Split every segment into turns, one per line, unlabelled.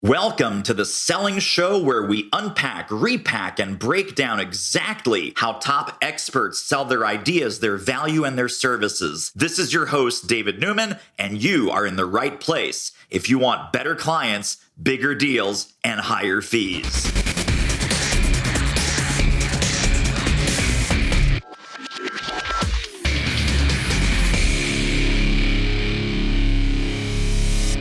Welcome to the Selling Show, where we unpack, repack, and break down exactly how top experts sell their ideas, their value, and their services. This is your host, David Newman, and you are in the right place if you want better clients, bigger deals, and higher fees.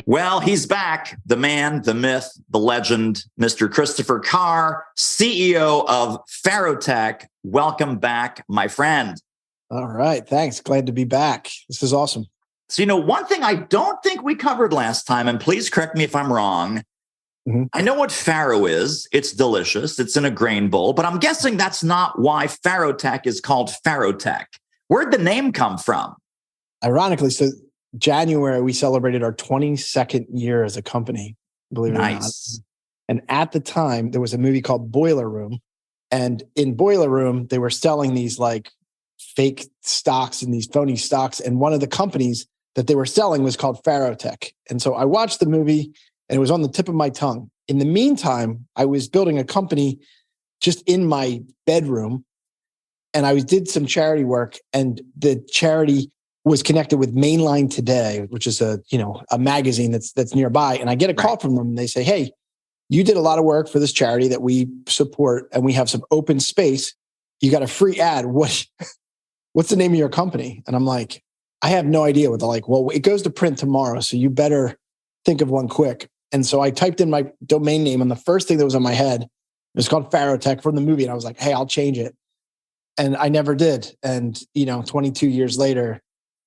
Well, he's back. The man, the myth, the legend, Mr. Christopher Carr, CEO of Ferrotech. Welcome back, my friend.
All right. Thanks. Glad to be back. This is awesome.
So, one thing I don't think we covered last time, and please correct me if I'm wrong. I know what farro is. It's delicious. It's in a grain bowl, but I'm guessing that's not why Ferrotech is called Ferrotech. Where'd the name come from?
Ironically, so January, we celebrated our 22nd year as a company, believe it or not. And at the time, there was a movie called Boiler Room. And in Boiler Room, they were selling these like fake stocks and these phony stocks. And one of the companies that they were selling was called Ferrotech. And so I watched the movie and it was on the tip of my tongue. In the meantime, I was building a company just in my bedroom. And I did some charity work, and the charity was connected with Mainline Today, which is a magazine that's nearby. And I get a call from them and they say, "Hey, you did a lot of work for this charity that we support and we have some open space. You got a free ad. What's the name of your company?" And I'm like, I have no idea what they're like. "Well, it goes to print tomorrow, so you better think of one quick." And so I typed in my domain name, and the first thing that was in my head was called Ferrotech from the movie. And I was like, "Hey, I'll change it." And I never did. And 22 years later,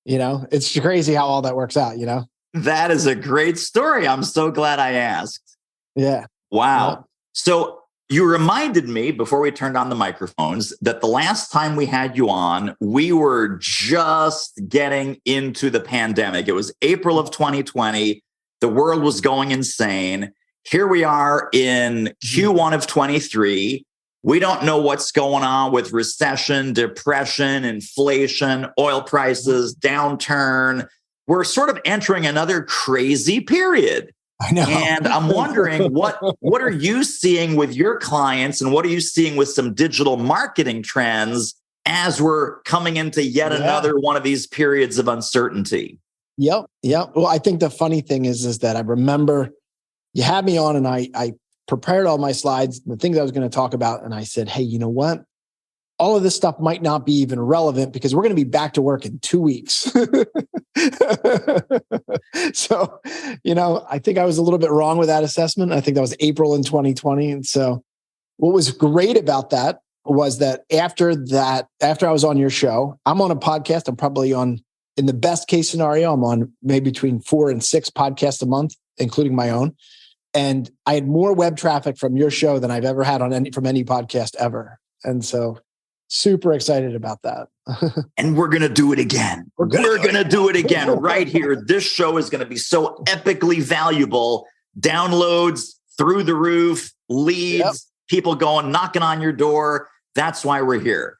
it's crazy how all that works out,
That is a great story. I'm so glad I asked.
Yeah.
Wow.
Yeah.
So you reminded me before we turned on the microphones that the last time we had you on, we were just getting into the pandemic. It was April of 2020. The world was going insane. Here we are in Q1 of 23. We don't know what's going on with recession, depression, inflation, oil prices, downturn. We're sort of entering another crazy period.
I know.
And I'm wondering, what are you seeing with your clients, and what are you seeing with some digital marketing trends as we're coming into yet another one of these periods of uncertainty?
Yep. Well, I think the funny thing is that I remember you had me on and I prepared all my slides, the things I was going to talk about. And I said, "Hey, you know what? All of this stuff might not be even relevant because we're going to be back to work in 2 weeks." So, I think I was a little bit wrong with that assessment. I think that was April in 2020. And so what was great about that was that after I was on your show, I'm on a podcast. I'm probably in the best case scenario, I'm on maybe between 4 and 6 podcasts a month, including my own. And I had more web traffic from your show than I've ever had from any podcast ever. And so super excited about that.
And we're going to do it again. We're going to do it again right here. This show is going to be so epically valuable. Downloads through the roof, leads, people going, knocking on your door. That's why we're here.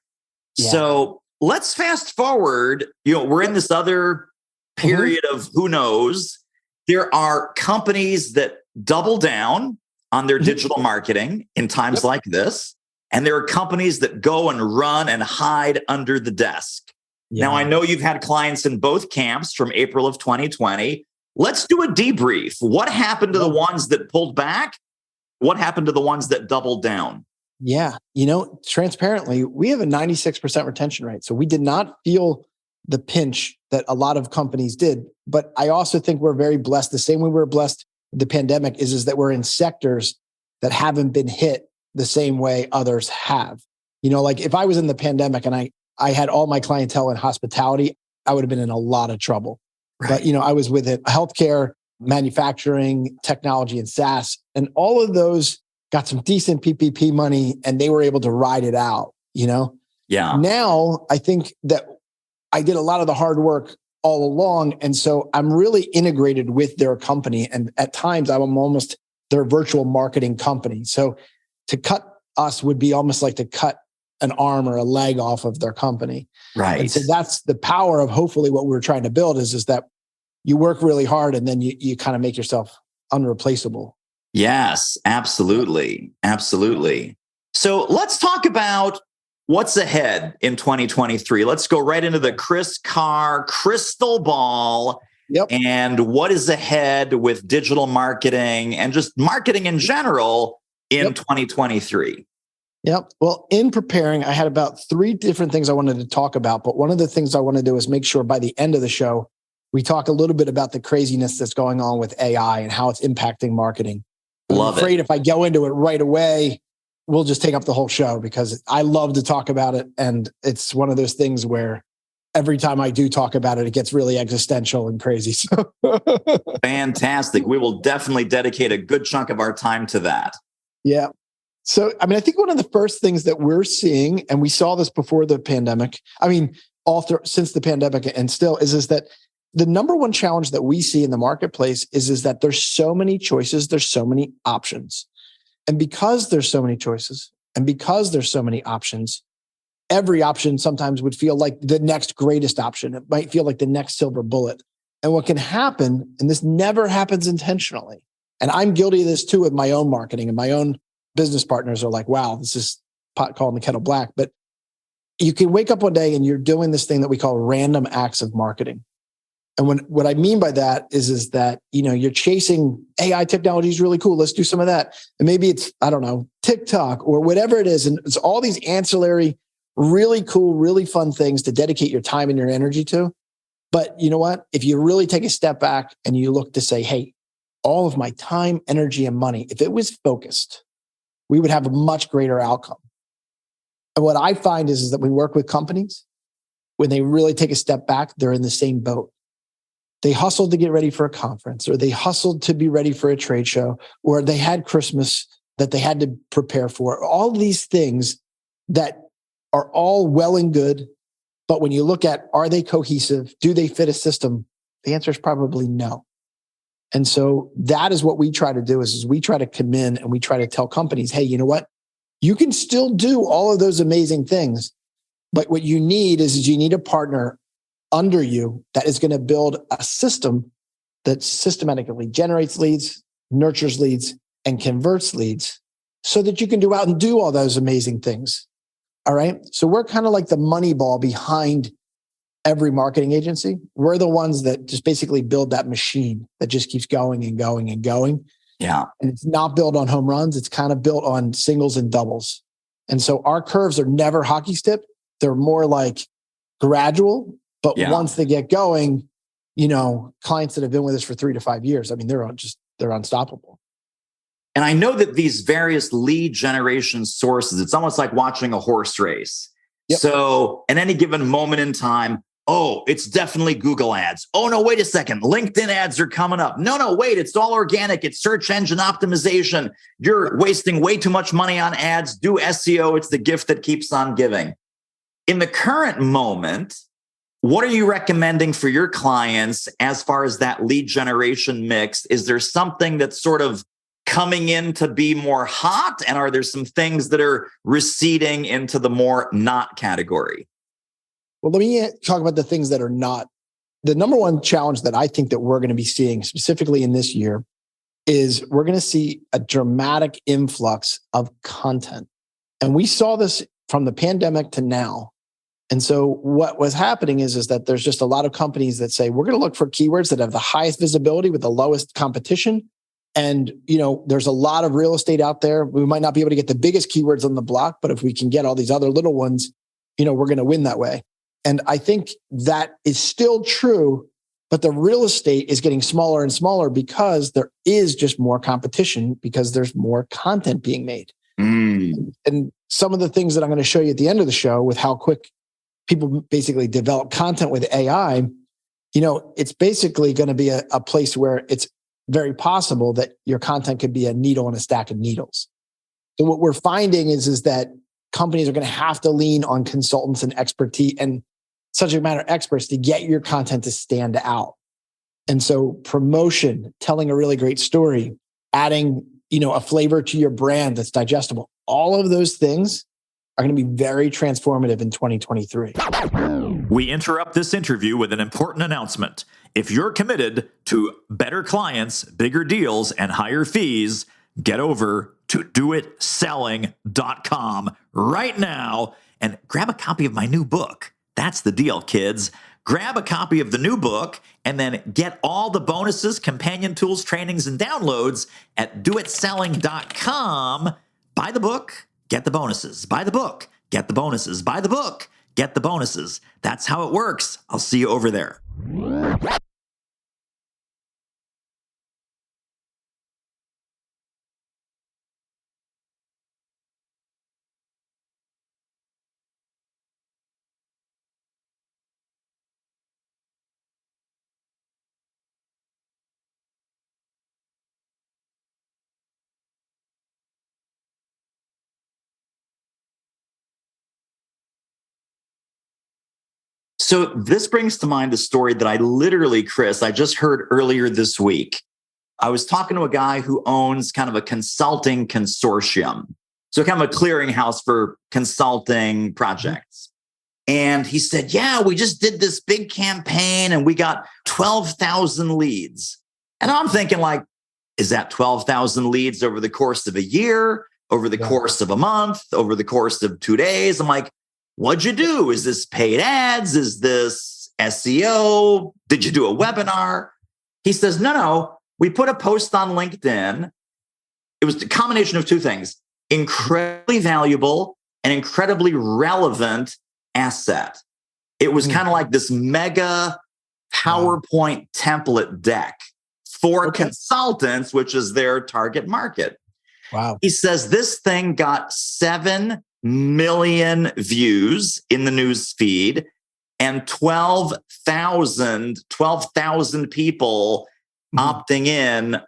Yeah. So let's fast forward. We're in this other period of who knows. There are companies that double down on their digital marketing in times like this. And there are companies that go and run and hide under the desk. Yeah. Now, I know you've had clients in both camps from April of 2020. Let's do a debrief. What happened to the ones that pulled back? What happened to the ones that doubled down?
Yeah. Transparently, we have a 96% retention rate. So we did not feel the pinch that a lot of companies did. But I also think we're very blessed. The same way we're blessed with the pandemic is that we're in sectors that haven't been hit the same way others have. Like if I was in the pandemic and I had all my clientele in hospitality, I would have been in a lot of trouble. Right. But, I was with healthcare, manufacturing, technology, and SaaS. And all of those got some decent PPP money and they were able to ride it out, Yeah. Now, I think that I did a lot of the hard work all along. And so I'm really integrated with their company. And at times I'm almost their virtual marketing company. So to cut us would be almost like to cut an arm or a leg off of their company.
Right.
And so that's the power of hopefully what we're trying to build is that you work really hard and then you kind of make yourself unreplaceable.
Yes, absolutely. Absolutely. So let's talk about what's ahead in 2023. Let's go right into the Chris Carr crystal ball.
Yep.
And what is ahead with digital marketing and just marketing in general in 2023?
Yep. Well, in preparing, I had about 3 different things I wanted to talk about. But one of the things I want to do is make sure by the end of the show, we talk a little bit about the craziness that's going on with AI and how it's impacting marketing. I'm afraid if I go into it right away, we'll just take up the whole show because I love to talk about it. And it's one of those things where every time I do talk about it, it gets really existential and crazy. So
fantastic. We will definitely dedicate a good chunk of our time to that.
Yeah. So, I think one of the first things that we're seeing, and we saw this before the pandemic, since the pandemic and still is that the number one challenge that we see in the marketplace is that there's so many choices, there's so many options. And because there's so many choices and because there's so many options, every option sometimes would feel like the next greatest option. It might feel like the next silver bullet. And what can happen, and this never happens intentionally, and I'm guilty of this too with my own marketing, and my own business partners are like, wow, this is pot calling the kettle black. But you can wake up one day and you're doing this thing that we call random acts of marketing. And what I mean by that is that, you're chasing AI technology is really cool. Let's do some of that. And maybe it's, I don't know, TikTok or whatever it is. And it's all these ancillary, really cool, really fun things to dedicate your time and your energy to. But you know what? If you really take a step back and you look to say, hey, all of my time, energy, and money, if it was focused, we would have a much greater outcome. And what I find is that we work with companies, when they really take a step back, they're in the same boat. They hustled to get ready for a conference, or they hustled to be ready for a trade show, or they had Christmas that they had to prepare for. All these things that are all well and good. But when you look at, are they cohesive? Do they fit a system? The answer is probably no. And so that is what we try to do is we try to come in and we try to tell companies, hey, you know what? You can still do all of those amazing things. But what you need is you need a partner under you that is going to build a system that systematically generates leads, nurtures leads, and converts leads so that you can go out and do all those amazing things. All right. So we're kind of like the money ball behind every marketing agency. We're the ones that just basically build that machine that just keeps going and going and going.
Yeah.
And it's not built on home runs. It's kind of built on singles and doubles. And so our curves are never hockey stick. They're more like gradual. But once they get going, clients that have been with us for 3 to 5 years, they're unstoppable.
And I know that these various lead generation sources, it's almost like watching a horse race. Yep. So at any given moment in time, oh, it's definitely Google ads. Oh, no, wait a second. LinkedIn ads are coming up. No, wait, it's all organic. It's search engine optimization. You're wasting way too much money on ads. Do SEO. It's the gift that keeps on giving. In the current moment, what are you recommending for your clients as far as that lead generation mix? Is there something that's sort of coming in to be more hot? And are there some things that are receding into the more not category?
Well, let me talk about the things that are not. The number one challenge that I think that we're going to be seeing specifically in this year is we're going to see a dramatic influx of content. And we saw this from the pandemic to now. And so what was happening is that there's just a lot of companies that say, we're going to look for keywords that have the highest visibility with the lowest competition. And, there's a lot of real estate out there. We might not be able to get the biggest keywords on the block, but if we can get all these other little ones, we're going to win that way. And I think that is still true, but the real estate is getting smaller and smaller because there is just more competition because there's more content being made. And some of the things that I'm going to show you at the end of the show with how quick people basically develop content with AI, it's basically going to be a place where it's very possible that your content could be a needle in a stack of needles. So what we're finding is that companies are going to have to lean on consultants and expertise and subject matter experts to get your content to stand out. And so promotion, telling a really great story, adding, a flavor to your brand that's digestible, all of those things are going to be very transformative in 2023.
We interrupt this interview with an important announcement. If you're committed to better clients, bigger deals, and higher fees, get over to doitselling.com right now and grab a copy of my new book. That's the deal, kids. Grab a copy of the new book and then get all the bonuses, companion tools, trainings, and downloads at doitselling.com. Buy the book, get the bonuses. Buy the book, get the bonuses. Buy the book, get the bonuses. That's how it works. I'll see you over there.
So this brings to mind a story that I literally, Chris, I just heard earlier this week. I was talking to a guy who owns kind of a consulting consortium. So kind of a clearinghouse for consulting projects. And he said, yeah, we just did this big campaign and we got 12,000 leads. And I'm thinking like, is that 12,000 leads over the course of a year, over the course of a month, over the course of 2 days? I'm like, what'd you do? Is this paid ads? Is this SEO? Did you do a webinar? He says, no. We put a post on LinkedIn. It was a combination of two things: incredibly valuable and incredibly relevant asset. It was kind of like this mega PowerPoint template deck for consultants, which is their target market.
Wow.
He says this thing got 7 million views in the news feed and 12,000 people opting in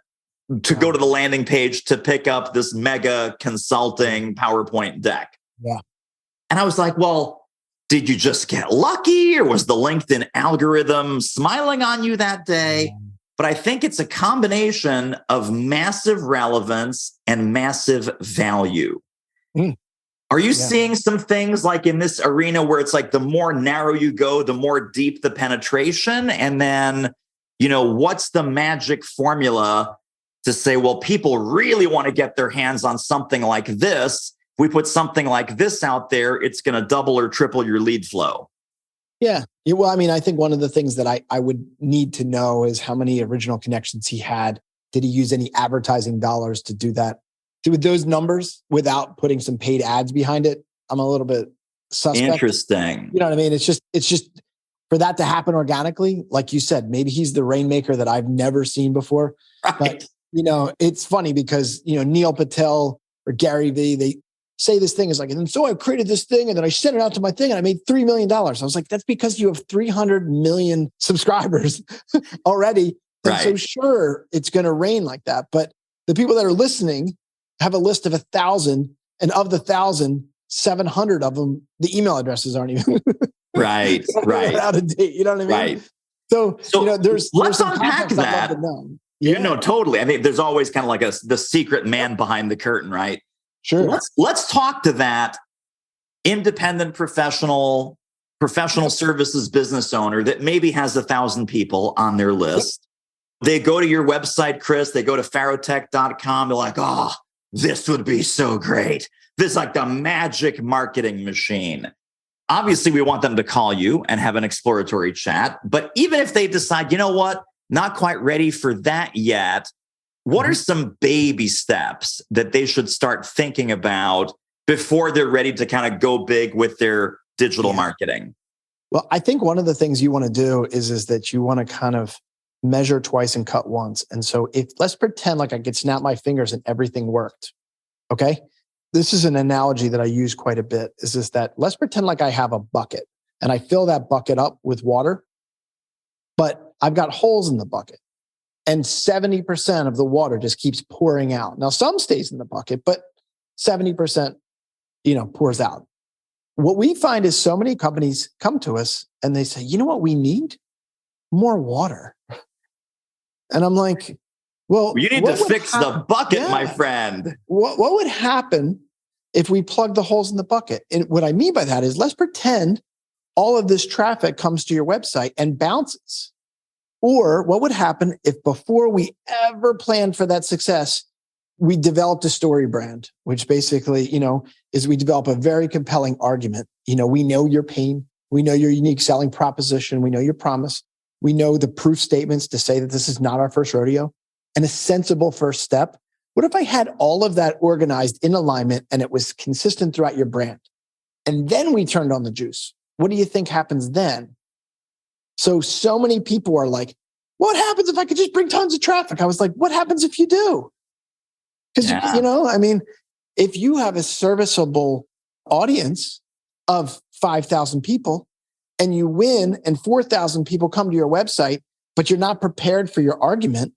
to go to the landing page to pick up this mega consulting PowerPoint deck.
Yeah.
And I was like, well, did you just get lucky, or was the LinkedIn algorithm smiling on you that day? But I think it's a combination of massive relevance and massive value. Are you seeing some things like in this arena where it's like the more narrow you go, the more deep the penetration? And then, what's the magic formula to say, well, people really want to get their hands on something like this. If we put something like this out there, it's going to double or triple your lead flow.
Yeah. Well, I mean, I think one of the things that I would need to know is how many original connections he had. Did he use any advertising dollars to do that? With those numbers, without putting some paid ads behind it, I'm a little bit suspect.
Interesting.
You know what I mean? It's just for that to happen organically, like you said, maybe he's the rainmaker that I've never seen before.
Right.
But, it's funny because, Neil Patel or Gary Vee, they say this thing is like, and so I created this thing and then I sent it out to my thing and I made $3 million. I was like, that's because you have 300 million subscribers already. And
right.
So sure, it's going to rain like that. But the people that are listening have a list of 1,000, and of the 1,000, 700 of them, the email addresses aren't even
right
out of date. You know what I mean?
Right.
So there's
let's
some
unpack that. Totally. I think there's always kind of like the secret man behind the curtain, right?
Sure.
Let's talk to that independent professional services business owner that maybe has 1,000 people on their list. They go to your website, Chris. They go to pharotech.com. They're like, oh, this would be so great. This is like the magic marketing machine. Obviously, we want them to call you and have an exploratory chat. But even if they decide, you know what, not quite ready for that yet, what are some baby steps that they should start thinking about before they're ready to kind of go big with their digital marketing?
Well, I think one of the things you want to do is that you want to kind of measure twice and cut once. And so let's pretend like I could snap my fingers and everything worked. Okay. This is an analogy that I use quite a bit, is that let's pretend like I have a bucket and I fill that bucket up with water, but I've got holes in the bucket and 70% of the water just keeps pouring out. Now, some stays in the bucket, but 70%, pours out. What we find is so many companies come to us and they say, you know what we need? More water. And I'm like, well,
you need to fix the bucket, my friend.
What would happen if we plug the holes in the bucket? And what I mean by that is, let's pretend all of this traffic comes to your website and bounces. Or what would happen if before we ever planned for that success, we developed a story brand, which basically, is we develop a very compelling argument. We know your pain. We know your unique selling proposition. We know your promise. We know the proof statements to say that this is not our first rodeo and a sensible first step. What if I had all of that organized in alignment and it was consistent throughout your brand? And then we turned on the juice. What do you think happens then? So many people are like, what happens if I could just bring tons of traffic? I was like, what happens if you do? Because, if you have a serviceable audience of 5,000 people and you win and 4,000 people come to your website, but you're not prepared for your argument,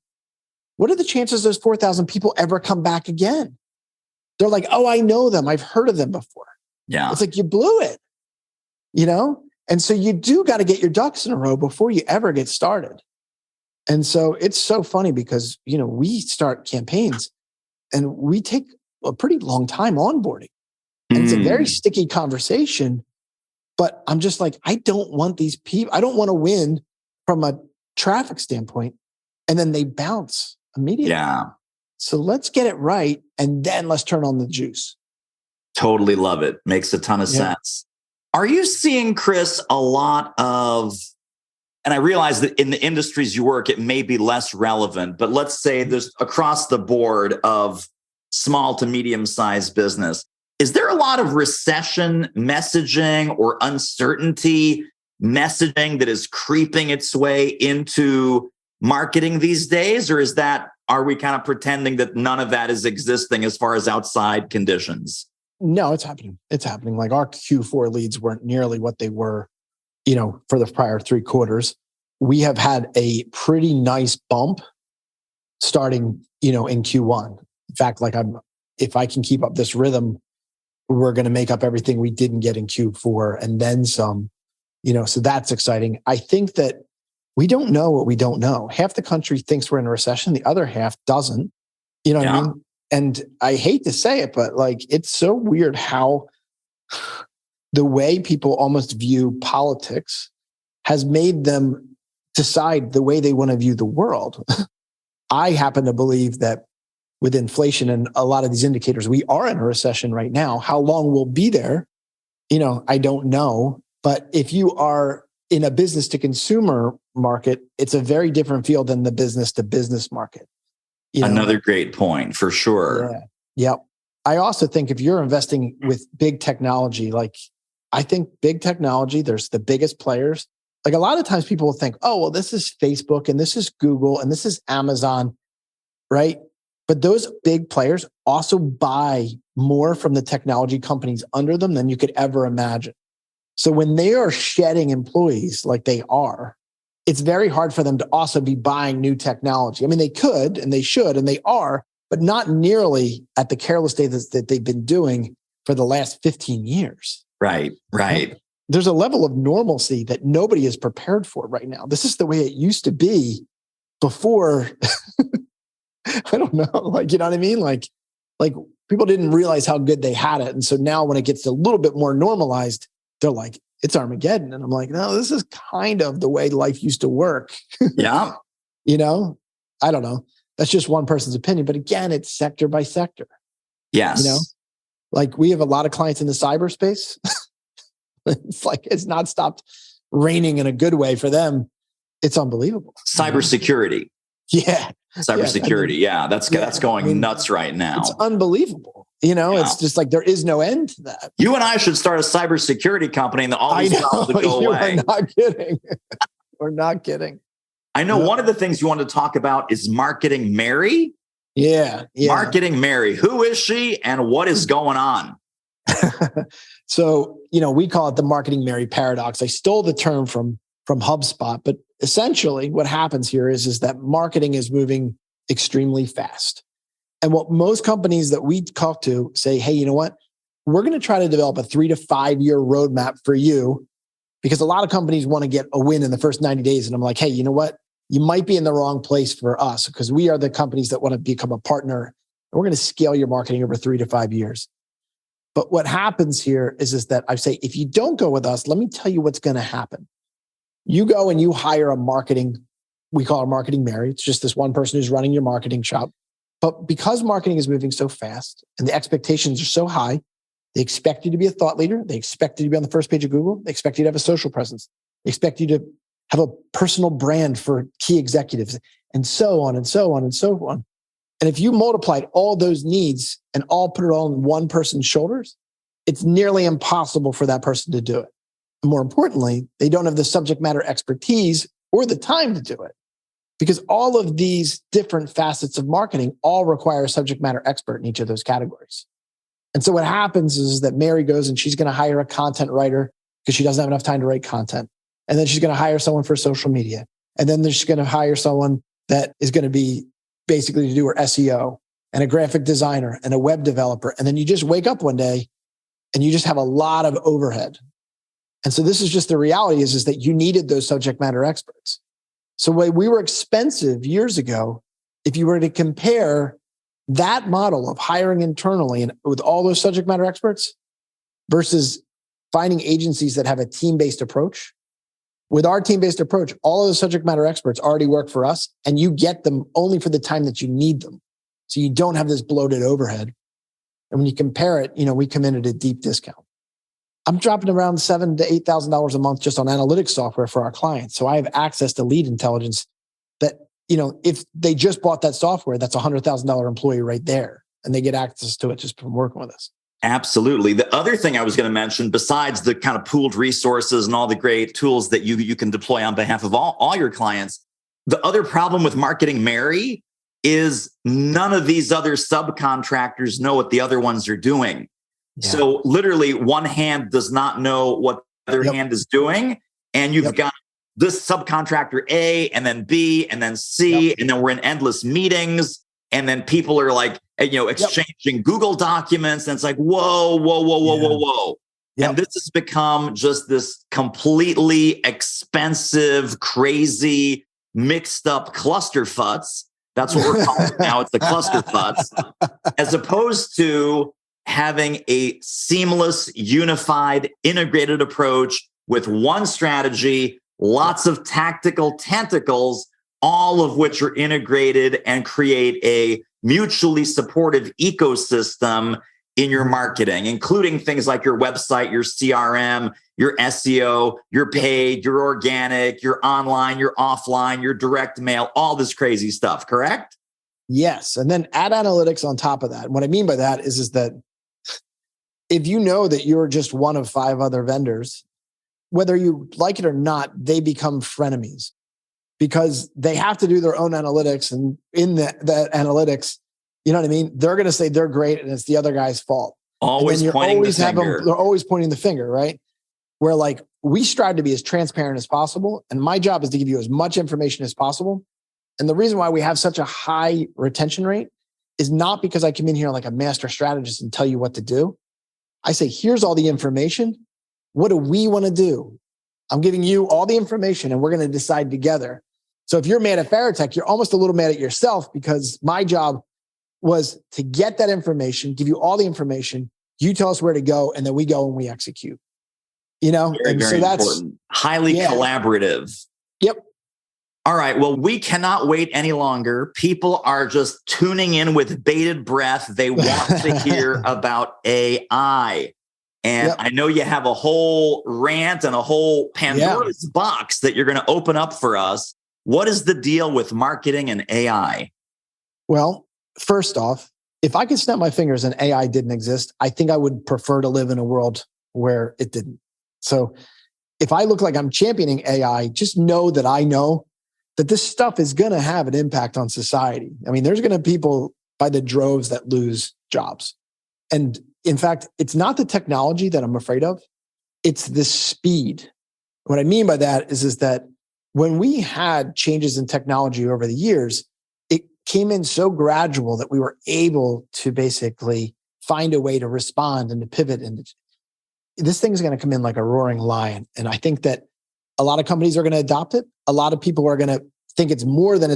what are the chances those 4,000 people ever come back again? They're like, oh, I know them. I've heard of them before.
Yeah.
It's like you blew it, And so you do got to get your ducks in a row before you ever get started. And so it's so funny because, we start campaigns and we take a pretty long time onboarding. And it's a very sticky conversation. But I'm just like, I don't want these people, I don't want to win from a traffic standpoint. And then they bounce immediately.
Yeah.
So let's get it right. And then let's turn on the juice.
Totally love it. Makes a ton of sense. Are you seeing, Chris, a lot of, and I realize that in the industries you work, it may be less relevant, but let's say there's across the board of small to medium-sized business. Is there a lot of recession messaging or uncertainty messaging that is creeping its way into marketing these days? Or are we kind of pretending that none of that is existing as far as outside conditions?
No, it's happening. It's happening. Like our Q4 leads weren't nearly what they were, for the prior 3 quarters. We have had a pretty nice bump starting, in Q1. In fact, if I can keep up this rhythm, we're going to make up everything we didn't get in Q4 and then some, so that's exciting. I think that we don't know what we don't know. Half the country thinks we're in a recession. The other half doesn't, what I mean? And I hate to say it, but it's so weird how the way people almost view politics has made them decide the way they want to view the world. I happen to believe that with inflation and a lot of these indicators, we are in a recession right now. How long we'll be there, I don't know. But if you are in a business to consumer market, it's a very different field than the business to business market.
Another great point for sure.
Yeah. Yep. I also think if you're investing with big technology, I think big technology, there's the biggest players. A lot of times people will think, oh, well, this is Facebook and this is Google and this is Amazon, right? But those big players also buy more from the technology companies under them than you could ever imagine. So when they are shedding employees like they are, it's very hard for them to also be buying new technology. I mean, they could and they should and they are, but not nearly at the careless state that they've been doing for the last 15 years.
Right.
There's a level of normalcy that nobody is prepared for right now. This is the way it used to be before. I don't know. You know what I mean? Like people didn't realize how good they had it. And so now when it gets a little bit more normalized, they're like, it's Armageddon. And I'm like, no, this is kind of the way life used to work.
Yeah.
I don't know. That's just one person's opinion. But again, it's sector by sector.
Yes.
We have a lot of clients in the cyberspace. It's not stopped raining in a good way for them. It's unbelievable.
Cybersecurity.
Yeah.
Cybersecurity. That's going nuts right now.
It's unbelievable. It's just there is no end to that.
You and I should start a cybersecurity company and all these problems would go away.
We're not kidding. We're not kidding.
I know one of the things you want to talk about is Marketing Mary.
Yeah.
Marketing Mary. Who is she and what is going on?
So, we call it the Marketing Mary paradox. I stole the term from HubSpot, but essentially what happens here is that marketing is moving extremely fast. And what most companies that we talk to say, hey, you know what? We're going to try to develop a 3 to 5 year roadmap for you, because a lot of companies want to get a win in the first 90 days. And I'm like, hey, you know what? You might be in the wrong place for us, because we are the companies that want to become a partner. And we're going to scale your marketing over 3 to 5 years. But what happens here is that I say, if you don't go with us, let me tell you what's going to happen. You go and you hire a marketing, we call her Marketing Mary. It's just this one person who's running your marketing shop. But because marketing is moving so fast and the expectations are so high, they expect you to be a thought leader. They expect you to be on the first page of Google. They expect you to have a social presence. They expect you to have a personal brand for key executives, and so on and so on and so on. And if you multiplied all those needs and all put it all on one person's shoulders, it's nearly impossible for that person to do it. And more importantly, they don't have the subject matter expertise or the time to do it, because all of these different facets of marketing all require a subject matter expert in each of those categories. And so what happens is that Mary goes and she's going to hire a content writer because she doesn't have enough time to write content. And then she's going to hire someone for social media. And then she's going to hire someone that is going to be basically to do her SEO, and a graphic designer and a web developer. And then you just wake up one day and you just have a lot of overhead. And so this is just the reality is that you needed those subject matter experts. So when we were expensive years ago, if you were to compare that model of hiring internally and with all those subject matter experts versus finding agencies that have a team-based approach, with our team-based approach, all of the subject matter experts already work for us, and you get them only for the time that you need them. So you don't have this bloated overhead. And when you compare it, we come in at a deep discount. I'm dropping around $7,000 to $8,000 a month just on analytics software for our clients. So I have access to lead intelligence that, if they just bought that software, that's a $100,000 employee right there. And they get access to it just from working with us.
Absolutely. The other thing I was going to mention, besides the kind of pooled resources and all the great tools that you can deploy on behalf of all your clients, the other problem with Marketing Mary is none of these other subcontractors know what the other ones are doing. Yeah. So literally one hand does not know what the other hand is doing. And you've got this subcontractor A and then B and then C, and then we're in endless meetings. And then people are like, exchanging Google documents. And it's like, whoa. And this has become just this completely expensive, crazy, mixed up clusterfuts. That's what we're calling it now. It's the clusterfuts, as opposed to having a seamless, unified, integrated approach with one strategy, lots of tactical tentacles, all of which are integrated and create a mutually supportive ecosystem in your marketing, including things like your website, your CRM, your SEO, your paid, your organic, your online, your offline, your direct mail, all this crazy stuff, correct?
Yes. And then add analytics on top of that. What I mean by that is that if you know that you're just one of 5 other vendors, whether you like it or not, they become frenemies, because they have to do their own analytics. And in that analytics, you know what I mean? They're going to say they're great and it's the other guy's fault.
Always pointing the finger.
They're always pointing the finger, right? Where we strive to be as transparent as possible. And my job is to give you as much information as possible. And the reason why we have such a high retention rate is not because I come in here like a master strategist and tell you what to do. I say, here's all the information. What do we want to do? I'm giving you all the information and we're going to decide together. So if you're mad at Faratech, you're almost a little mad at yourself, because my job was to get that information, give you all the information. You tell us where to go, and then we go and we execute.
Very, and so that's important. Highly collaborative.
Yep.
All right. Well, we cannot wait any longer. People are just tuning in with bated breath. They want to hear about AI. And I know you have a whole rant and a whole Pandora's box that you're going to open up for us. What is the deal with marketing and AI?
Well, first off, if I could snap my fingers and AI didn't exist, I think I would prefer to live in a world where it didn't. So if I look like I'm championing AI, just know that I know that this stuff is going to have an impact on society. I mean, there's going to be people by the droves that lose jobs. And in fact, it's not the technology that I'm afraid of. It's the speed. What I mean by that is that when we had changes in technology over the years, it came in so gradual that we were able to basically find a way to respond and to pivot. And this thing's going to come in like a roaring lion. And I think that a lot of companies are going to adopt it. A lot of people are going to think it's more than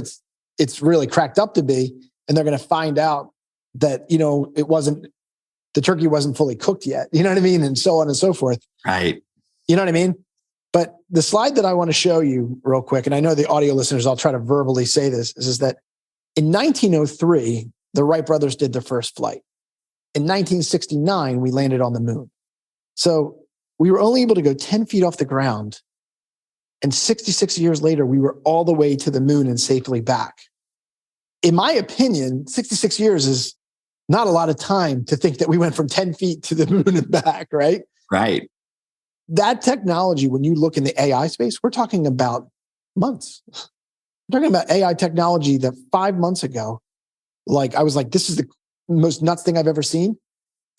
it's really cracked up to be. And they're going to find out that, the turkey wasn't fully cooked yet. You know what I mean? And so on and so forth.
Right.
You know what I mean? But the slide that I want to show you real quick, and I know the audio listeners, I'll try to verbally say this, is that in 1903, the Wright brothers did their first flight. In 1969, we landed on the moon. So we were only able to go 10 feet off the ground. And 66 years later, we were all the way to the moon and safely back. In my opinion, 66 years is not a lot of time to think that we went from 10 feet to the moon and back, right?
Right.
That technology, when you look in the AI space, we're talking about months. We're talking about AI technology that 5 months ago, I was like, this is the most nuts thing I've ever seen.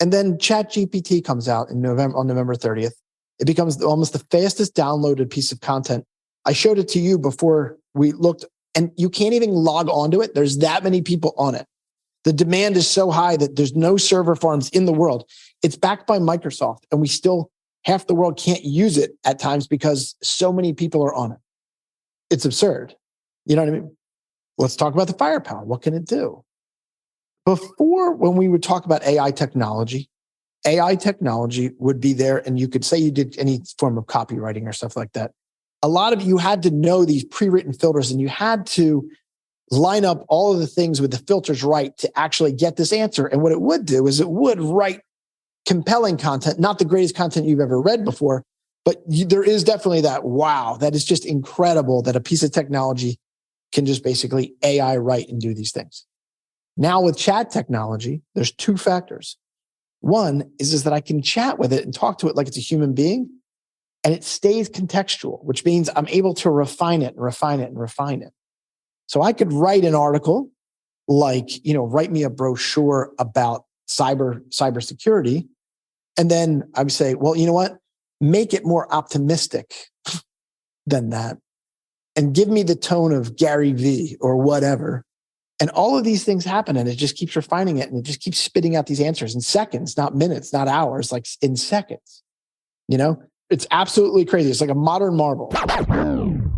And then ChatGPT comes out on November 30th. It becomes almost the fastest downloaded piece of content. I showed it to you before we looked, and you can't even log onto it. There's that many people on it. The demand is so high that there's no server farms in the world. It's backed by Microsoft, and we still, half the world can't use it at times because so many people are on it. It's absurd. You know what I mean? Let's talk about the firepower. What can it do? Before, when we would talk about AI technology would be there, and you could say you did any form of copywriting or stuff like that. A lot of you had to know these pre-written filters, and you had to line up all of the things with the filters right to actually get this answer. And what it would do is it would write compelling content, not the greatest content you've ever read before, but there is definitely that, wow, that is just incredible that a piece of technology can just basically AI write and do these things. Now with chat technology, there's two factors. One is that I can chat with it and talk to it like it's a human being, and it stays contextual, which means I'm able to refine it and refine it and refine it. So I could write an article like, write me a brochure about cybersecurity. And then I would say, well, you know what? Make it more optimistic than that. And give me the tone of Gary V or whatever. And all of these things happen, and it just keeps refining it, and it just keeps spitting out these answers in seconds, not minutes, not hours, like in seconds. It's absolutely crazy. It's like a modern marvel.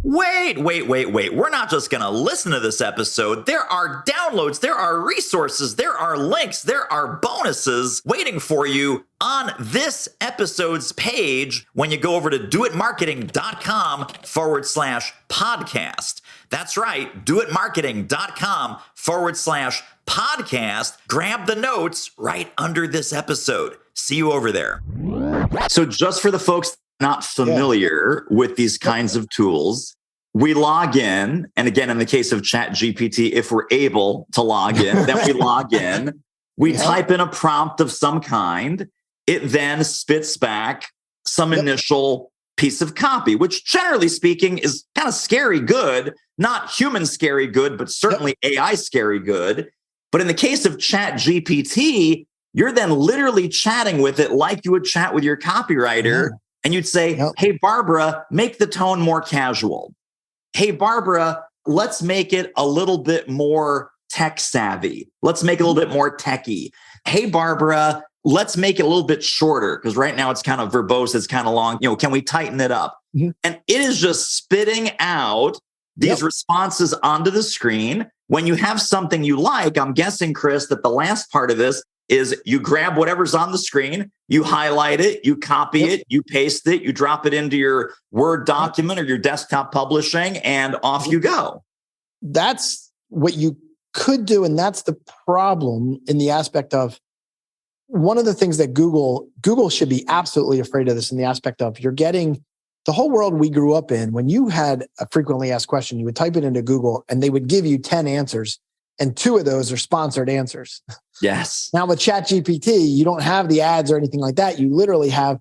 Wait. We're not just going to listen to this episode. There are downloads, there are resources, there are links, there are bonuses waiting for you on this episode's page when you go over to doitmarketing.com/podcast. That's right, doitmarketing.com/podcast. Grab the notes right under this episode. See you over there.
So just for the folks not familiar with these kinds of tools, we log in. And again, in the case of ChatGPT, if we're able to log in, then we log in. We type in a prompt of some kind. It then spits back some initial piece of copy, which generally speaking is kind of scary good, not human scary good, but certainly AI scary good. But in the case of ChatGPT, you're then literally chatting with it like you would chat with your copywriter. And you'd say, hey, Barbara, make the tone more casual. Hey, Barbara, let's make it a little bit more tech savvy. Let's make it a little bit more techy. Hey, Barbara, let's make it a little bit shorter because right now it's kind of verbose. It's kind of long. Can we tighten it up? And it is just spitting out these responses onto the screen. When you have something you like, I'm guessing, Chris, that the last part of this is you grab whatever's on the screen, you highlight it, you copy it, you paste it, you drop it into your Word document or your desktop publishing, and off you go.
That's what you could do. And that's the problem in the aspect of one of the things that Google should be absolutely afraid of this in the aspect of you're getting the whole world we grew up in. When you had a frequently asked question, you would type it into Google and they would give you 10 answers. And 2 of those are sponsored answers.
Yes.
Now with ChatGPT, you don't have the ads or anything like that. You literally have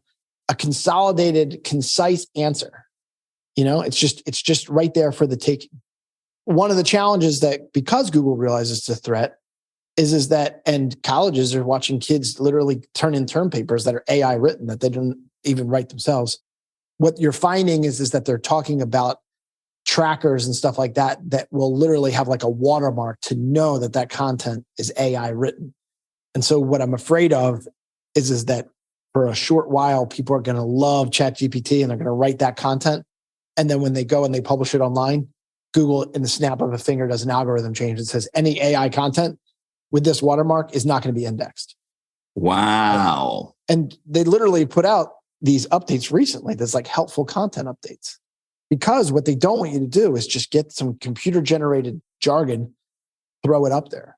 a consolidated, concise answer. It's just right there for the taking. One of the challenges that because Google realizes it's a threat is that, and colleges are watching kids literally turn in term papers that are AI written that they didn't even write themselves. What you're finding is that they're talking about trackers and stuff like that will literally have like a watermark to know that content is AI written. And so what I'm afraid of is that for a short while, people are going to love ChatGPT and they're going to write that content. And then when they go and they publish it online, Google in the snap of a finger does an algorithm change that says any AI content with this watermark is not going to be indexed.
Wow.
And they literally put out these updates recently. There's like helpful content updates. Because what they don't want you to do is just get some computer-generated jargon, throw it up there.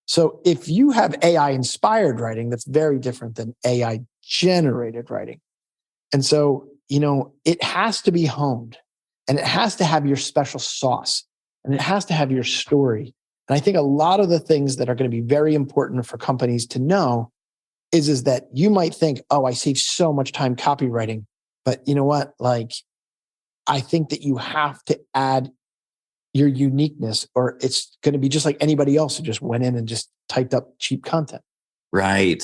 So if you have AI inspired writing, that's very different than AI generated writing. And so, it has to be honed, and it has to have your special sauce, and it has to have your story. And I think a lot of the things that are going to be very important for companies to know is that you might think, oh, I save so much time copywriting. But you know what? Like, I think that you have to add your uniqueness, or it's going to be just like anybody else who just went in and just typed up cheap content.
Right.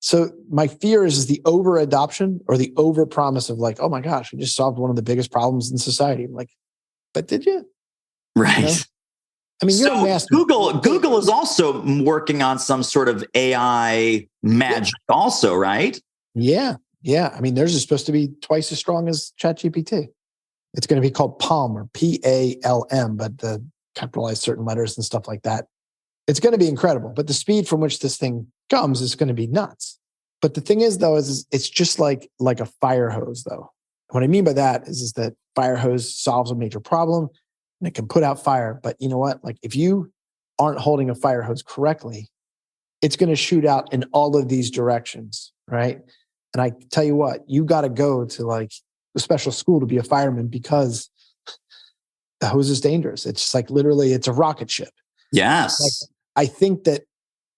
So my fear is the over adoption or the over promise of like, oh my gosh, we just solved one of the biggest problems in society. I'm like, but did you?
Right.
I mean, you're a
So
master.
Google is also working on some sort of AI magic also, right?
Yeah. I mean, theirs is supposed to be twice as strong as ChatGPT. It's going to be called PALM, or PALM, but the capitalized certain letters and stuff like that. It's going to be incredible, but the speed from which this thing comes is going to be nuts. But the thing is, though, is it's just like a fire hose, though. What I mean by that is that fire hose solves a major problem and it can put out fire. But you know what? Like, if you aren't holding a fire hose correctly, it's going to shoot out in all of these directions, right? And I tell you what, you got to go to like a special school to be a fireman, because the hose is dangerous. It's just like literally, it's a rocket ship.
Yes.
Like, I think that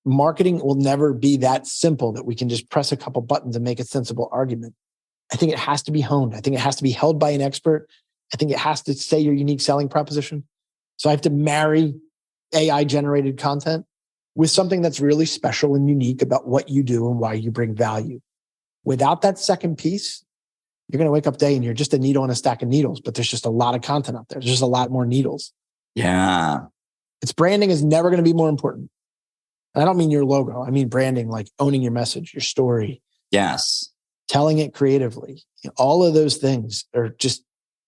marketing will never be that simple that we can just press a couple buttons and make a sensible argument. I think it has to be honed. I think it has to be held by an expert. I think it has to say your unique selling proposition. So I have to marry AI generated content with something that's really special and unique about what you do and why you bring value. Without that second piece, you're going to wake up day and you're just a needle in a stack of needles, but there's just a lot of content out there. There's just a lot more needles.
Yeah.
Its branding is never going to be more important. And I don't mean your logo. I mean branding, like owning your message, your story.
Yes.
Telling it creatively. All of those things are just,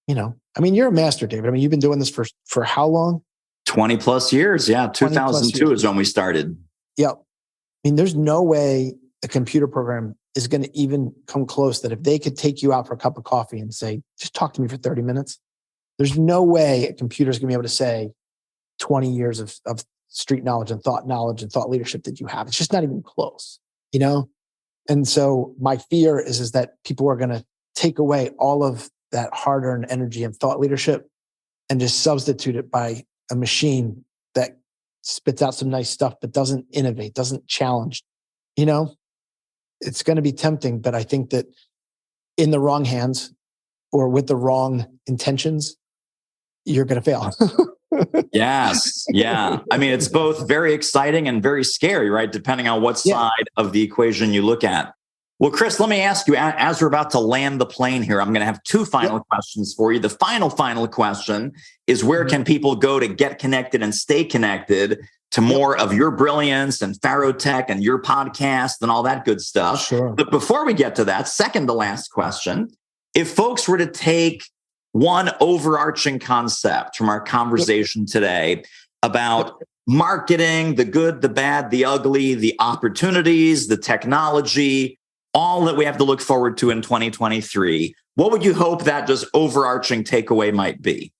I mean, you're a master, David. I mean, you've been doing this for how long?
20 plus years. Yeah. 2002 is when we started.
Yep. I mean, there's no way a computer program is going to even come close that if they could take you out for a cup of coffee and say, just talk to me for 30 minutes. There's no way a computer is going to be able to say 20 years of street knowledge and thought leadership that you have. It's just not even close, And so my fear is that people are going to take away all of that hard-earned energy and thought leadership and just substitute it by a machine that spits out some nice stuff, but doesn't innovate, doesn't challenge. It's going to be tempting, but I think that in the wrong hands or with the wrong intentions, you're going to fail.
Yes. Yeah. I mean, it's both very exciting and very scary, right? Depending on what side of the equation you look at. Well, Chris, let me ask you, as we're about to land the plane here, I'm going to have two final questions for you. The final question is, where can people go to get connected and stay connected to more of your brilliance and Pharaoh Tech and your podcast and all that good stuff?
Sure.
But before we get to that, second to last question, if folks were to take one overarching concept from our conversation today about marketing, the good, the bad, the ugly, the opportunities, the technology, all that we have to look forward to in 2023, what would you hope that just overarching takeaway might be?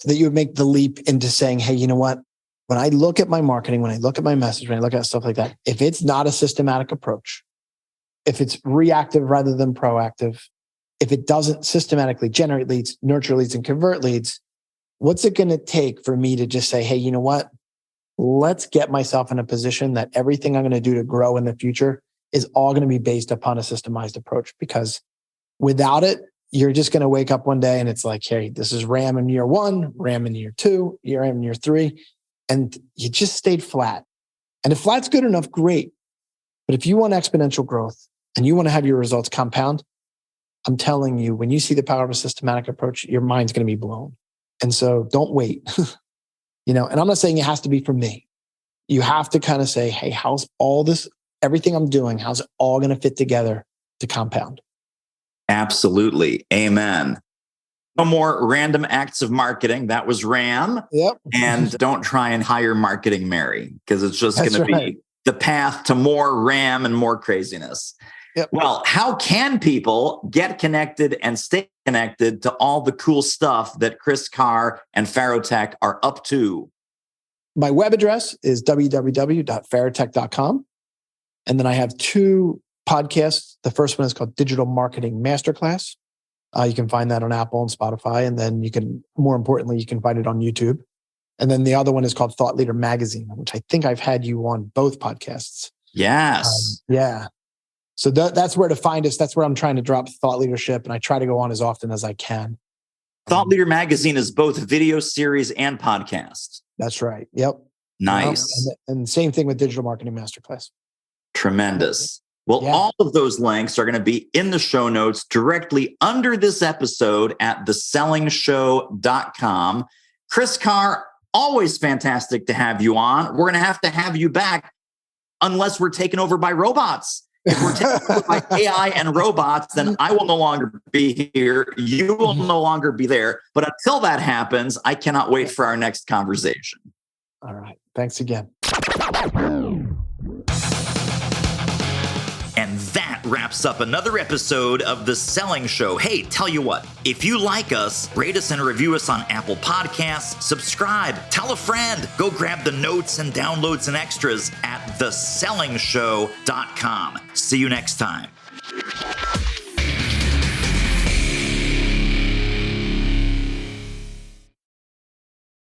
That you would make the leap into saying, hey, you know what? When I look at my marketing, when I look at my message, when I look at stuff like that, if it's not a systematic approach, if it's reactive rather than proactive, if it doesn't systematically generate leads, nurture leads, and convert leads, what's it going to take for me to just say, hey, you know what? Let's get myself in a position that everything I'm going to do to grow in the future is all going to be based upon a systemized approach. Because without it, you're just going to wake up one day and it's like, hey, this is RAM in year 1, RAM in year 2, RAM in year 3, and you just stayed flat. And if flat's good enough, great. But if you want exponential growth and you want to have your results compound, I'm telling you, when you see the power of a systematic approach, your mind's going to be blown. And so don't wait. And I'm not saying it has to be for me. You have to kind of say, hey, how's all this, everything I'm doing, how's it all going to fit together to compound?
Absolutely. Amen. No more random acts of marketing. That was RAM.
Yep.
And don't try and hire Marketing Mary, because it's just going to be the path to more RAM and more craziness.
Yep.
Well, how can people get connected and stay connected to all the cool stuff that Chris Carr and Pharaoh Tech are up to?
My web address is www.fairtech.com. And then I have 2 podcasts. The first one is called Digital Marketing Masterclass. You can find that on Apple and Spotify. And then more importantly, you can find it on YouTube. And then the other one is called Thought Leader Magazine, which I think I've had you on both podcasts.
Yes.
Yeah. So that's where to find us. That's where I'm trying to drop thought leadership. And I try to go on as often as I can.
Thought Leader Magazine is both video series and podcast.
That's right. Yep.
Nice.
And same thing with Digital Marketing Masterclass.
Tremendous. Well, all of those links are going to be in the show notes directly under this episode at thesellingshow.com. Chris Carr, always fantastic to have you on. We're going to have you back unless we're taken over by robots. If we're taken over by AI and robots, then I will no longer be here. You will no longer be there. But until that happens, I cannot wait for our next conversation.
All right. Thanks again.
And that wraps up another episode of The Selling Show. Hey, tell you what, if you like us, rate us and review us on Apple Podcasts, subscribe, tell a friend, go grab the notes and downloads and extras at thesellingshow.com. See you next time.